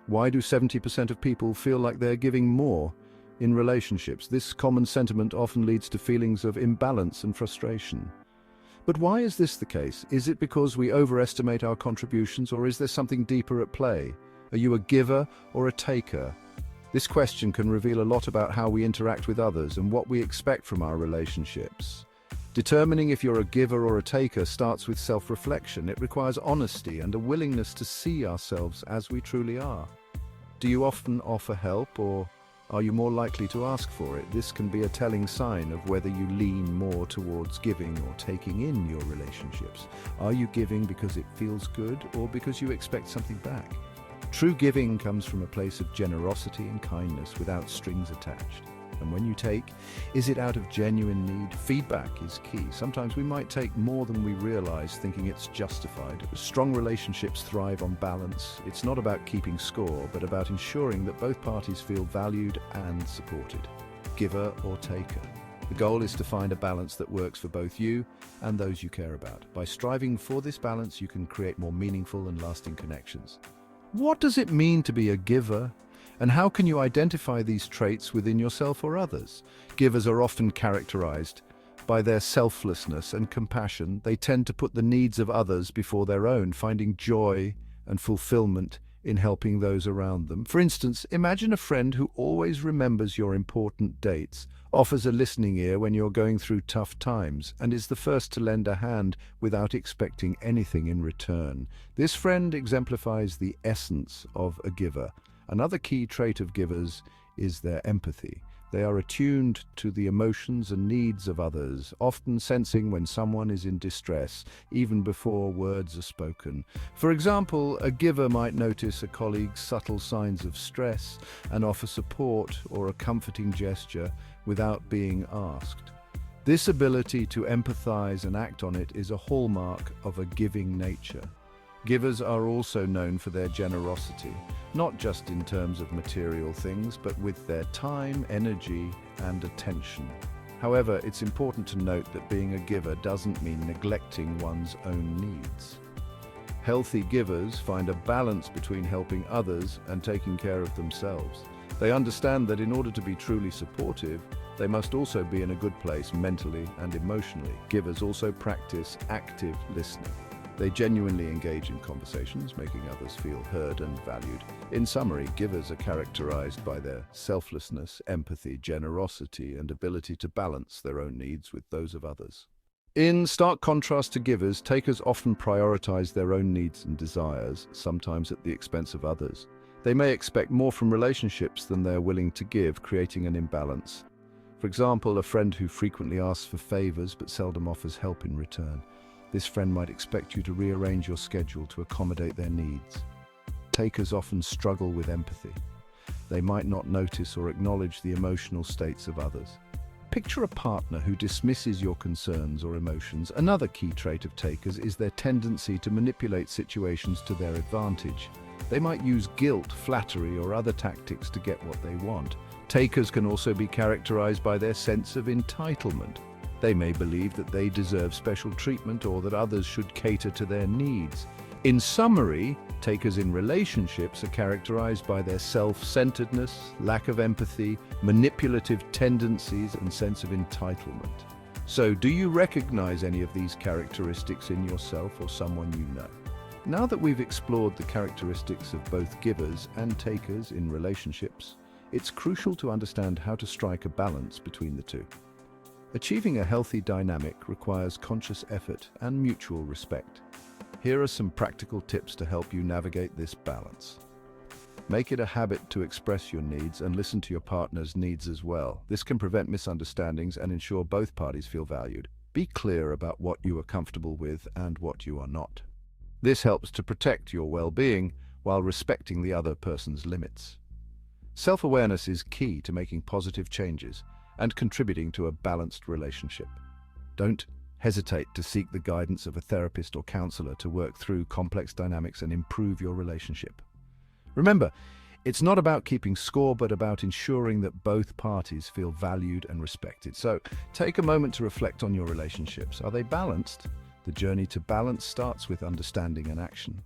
Why do 70% of people feel like they're giving more in relationships? This common sentiment often leads to feelings of imbalance and frustration. But why is this the case? Is it because we overestimate our contributions, or is there something deeper at play? Are you a giver or a taker? This question can reveal a lot about how we interact with others and what we expect from our relationships. Determining if you're a giver or a taker starts with self-reflection. It requires honesty and a willingness to see ourselves as we truly are. Do you often offer help, or are you more likely to ask for it? This can be a telling sign of whether you lean more towards giving or taking in your relationships. Are you giving because it feels good, or because you expect something back? True giving comes from a place of generosity and kindness without strings attached. And when you take, is it out of genuine need? Feedback is key. Sometimes we might take more than we realize, thinking it's justified. Strong relationships thrive on balance. It's not about keeping score, but about ensuring that both parties feel valued and supported. Giver or taker. The goal is to find a balance that works for both you and those you care about. By striving for this balance, you can create more meaningful and lasting connections. What does it mean to be a giver? And how can you identify these traits within yourself or others? Givers are often characterized by their selflessness and compassion. They tend to put the needs of others before their own, finding joy and fulfillment in helping those around them. For instance, imagine a friend who always remembers your important dates, offers a listening ear when you're going through tough times, and is the first to lend a hand without expecting anything in return. This friend exemplifies the essence of a giver. Another key trait of givers is their empathy. They are attuned to the emotions and needs of others, often sensing when someone is in distress, even before words are spoken. For example, a giver might notice a colleague's subtle signs of stress and offer support or a comforting gesture without being asked. This ability to empathize and act on it is a hallmark of a giving nature. Givers are also known for their generosity, not just in terms of material things, but with their time, energy, and attention. However, it's important to note that being a giver doesn't mean neglecting one's own needs. Healthy givers find a balance between helping others and taking care of themselves. They understand that in order to be truly supportive, they must also be in a good place mentally and emotionally. Givers also practice active listening. They genuinely engage in conversations, making others feel heard and valued. In summary, givers are characterized by their selflessness, empathy, generosity, and ability to balance their own needs with those of others. In stark contrast to givers, takers often prioritize their own needs and desires, sometimes at the expense of others. They may expect more from relationships than they are willing to give, creating an imbalance. For example, a friend who frequently asks for favors but seldom offers help in return. This friend might expect you to rearrange your schedule to accommodate their needs. Takers often struggle with empathy. They might not notice or acknowledge the emotional states of others. Picture a partner who dismisses your concerns or emotions. Another key trait of takers is their tendency to manipulate situations to their advantage. They might use guilt, flattery, or other tactics to get what they want. Takers can also be characterized by their sense of entitlement. They may believe that they deserve special treatment or that others should cater to their needs. In summary, takers in relationships are characterized by their self-centeredness, lack of empathy, manipulative tendencies, and sense of entitlement. So, do you recognize any of these characteristics in yourself or someone you know? Now that we've explored the characteristics of both givers and takers in relationships, it's crucial to understand how to strike a balance between the two. Achieving a healthy dynamic requires conscious effort and mutual respect. Here are some practical tips to help you navigate this balance. Make it a habit to express your needs and listen to your partner's needs as well. This can prevent misunderstandings and ensure both parties feel valued. Be clear about what you are comfortable with and what you are not. This helps to protect your well-being while respecting the other person's limits. Self-awareness is key to making positive changes and contributing to a balanced relationship. Don't hesitate to seek the guidance of a therapist or counselor to work through complex dynamics and improve your relationship. Remember, it's not about keeping score, but about ensuring that both parties feel valued and respected. So, take a moment to reflect on your relationships. Are they balanced? The journey to balance starts with understanding and action.